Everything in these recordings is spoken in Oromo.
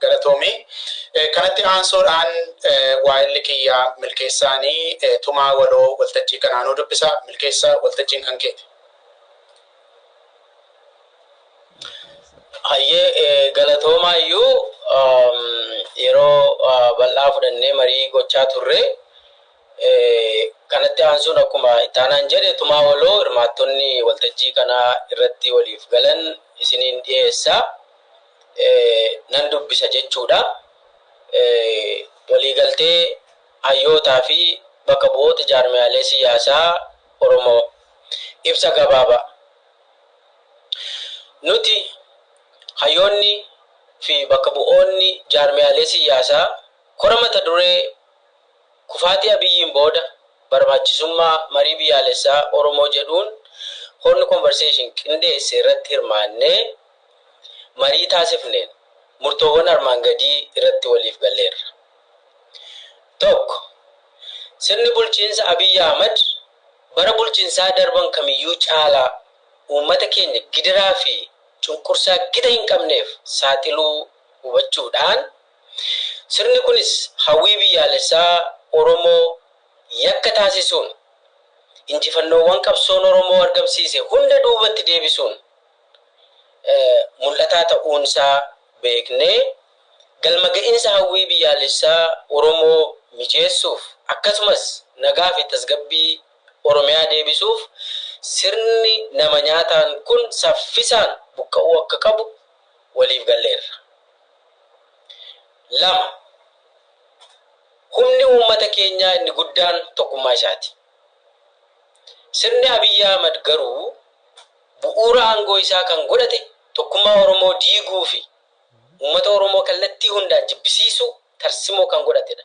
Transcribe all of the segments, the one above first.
galatoomii kanatti aansuudhaan waa'illi kiyyaa milkeessaanii tumaa waloo waltajjii kanaanuu dubbisa milkeessa waltajjiin kan keeti. Hayyee galatoomaa iyyuu yeroo bal'aa fudhannee marii gochaa turre kanatti aansuun akkuma itaanaan jedhe tumaa waloo hirmaattonni waltajjii kanaa irratti waliif galan isiniin dhiyeessa nan dubbisa jechuudha. Waliigaltee hayyootaa fi bakka bu'oota jaarmiyaalee siyaasaa Oromoo ibsa gabaabaa. Nuti hayyoonni fi bakka bu'oonni jaarmiyaalee siyaasaa kora mata duree kufaatii Abiyyiin booda barbaachisummaa marii biyyaalessaa Oromoo jedhuun horn conversation qindeesse irratti hirmaannee marii taasifneen murtoowwan armaan gadii irratti waliif galleerra. Tokko, sirni bulchiinsa Abiy Ahmed bara bulchiinsaa darban kamiyyuu caalaa uummata keenya gidiraa fi cunqursaa gita hin qabneef saaxiluu hubachuudhaan sirni kunis hawwii biyyaalessaa Oromoo yakka taasisuun injifannoowwan qabsoon Oromoo argamsiise hunda duubatti deebisuun mul'ataa ta'uunsaa beeknee galma ga'iinsa hawwii biyyaalessaa Oromoo mijeessuuf akkasumas nagaa fi tasgabbii Oromiyaa deebisuuf sirni nama nyaataan kun saffisaan buqqa'uu akka qabu waliif galleerra. Lama, humni uummata keenyaa inni guddaan tokkummaa isaati. Sirni Abiy Ahmed garuu bu'uura aangoo isaa kan godhate tokkummaa Oromoo diiguu fi uummata Oromoo kallattii hundaan jibbisiisuu tarsimoo kan godhatedha.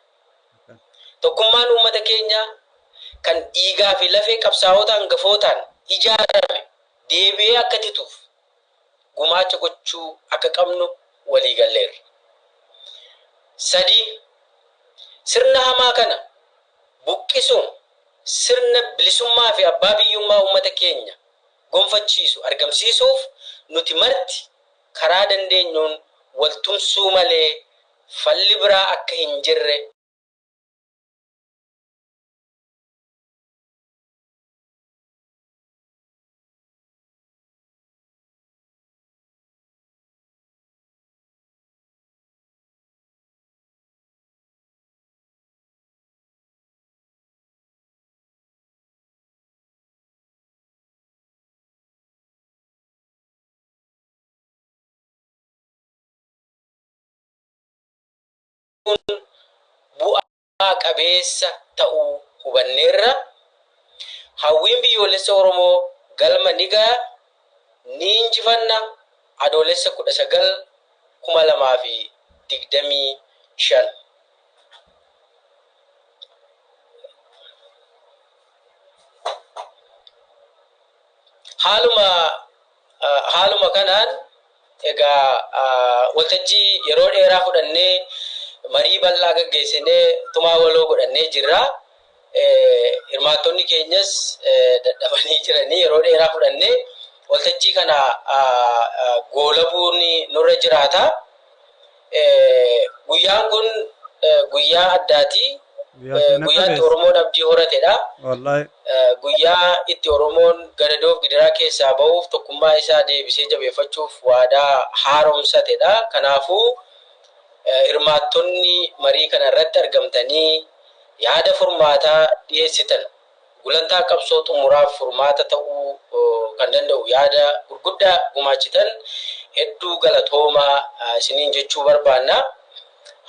Tokkummaan uummata keenyaa kan dhiigaa fi lafee qabsaa'ota hangafootaan ijaarame deebi'ee akka tituuf gumaacha gochuu akka qabnu walii galleerra. Sadii, sirna hamaa kana buqqisuun sirna bilisummaa fi abbaa biyyummaa uummata keenya gonfachiisu argamsiisuuf nuti marti karaa dandeenyuun waltumsuu malee falli biraa akka hin jirre bu'aa qabeessa ta'uu hubanneerra. Hawwiin biyyoolessa Oromoo galma ni ga'a ni injifanna adoolessa 19/2025. Haaluma kanaan egaa waltajjii yeroo dheeraa fudhannee marii bal'aa gaggeessinee tumaa waloo godhannee jirra. Hirmaattonni keenyas dadhabanii jiranii yeroo dheeraa fudhannee waltajjii kana goolabuun nurra jiraata. Guyyaan kun guyyaa addaati. Guyyaa itti Oromoon abdii horatedha. Guyyaa itti Oromoon gadadoof gidiraa keessaa ba'uuf tokkummaa isaa deebisee jabeeffachuuf waadaa haaromsatedha. Kanaafuu hirmaattonni marii kana irratti argamtanii yaada furmaataa dhiyeessitan gulantaa qabsoo xumuraaf furmaata ta'uu kan danda'u yaada gurguddaa gumaachitan hedduu galatoomaa isiniin jechuu barbaanna.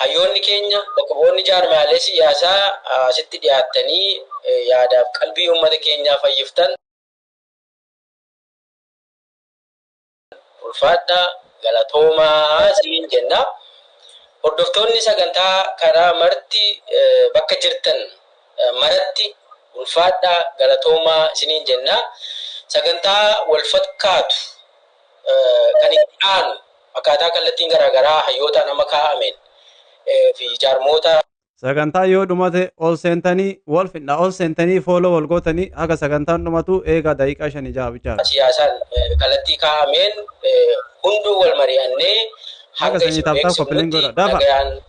Hayyoonni keenya bakka bu'oonni jaarmiyaalee siyaasaa asitti dhiyaattanii yaadaaf qalbii uummata keenyaa fayyiftan ulfaadhaa galatoomaa isiniin jenna. Hordoftoonni sagantaa karaa marti bakka jirtan maratti ulfaadhaa galatoomaa isiniin jenna. Sagantaa wal fakkaatu kan itti aanu akkaataa kallattiin garaagaraa hayyootaan amma kaa'ameen fi jaarmoota sagantaa yoo dhumate ol seentanii wal fidha ol seentanii fooloo wal gootanii haga sagantaan dhumatu eegaa daqiiqaa 5 6 bichaadha. Siyaasaan kallattii kaa'ameen hunduu wal mari'annee Haga sanii taaptaa koppileen godha. Dafa. Nagayaan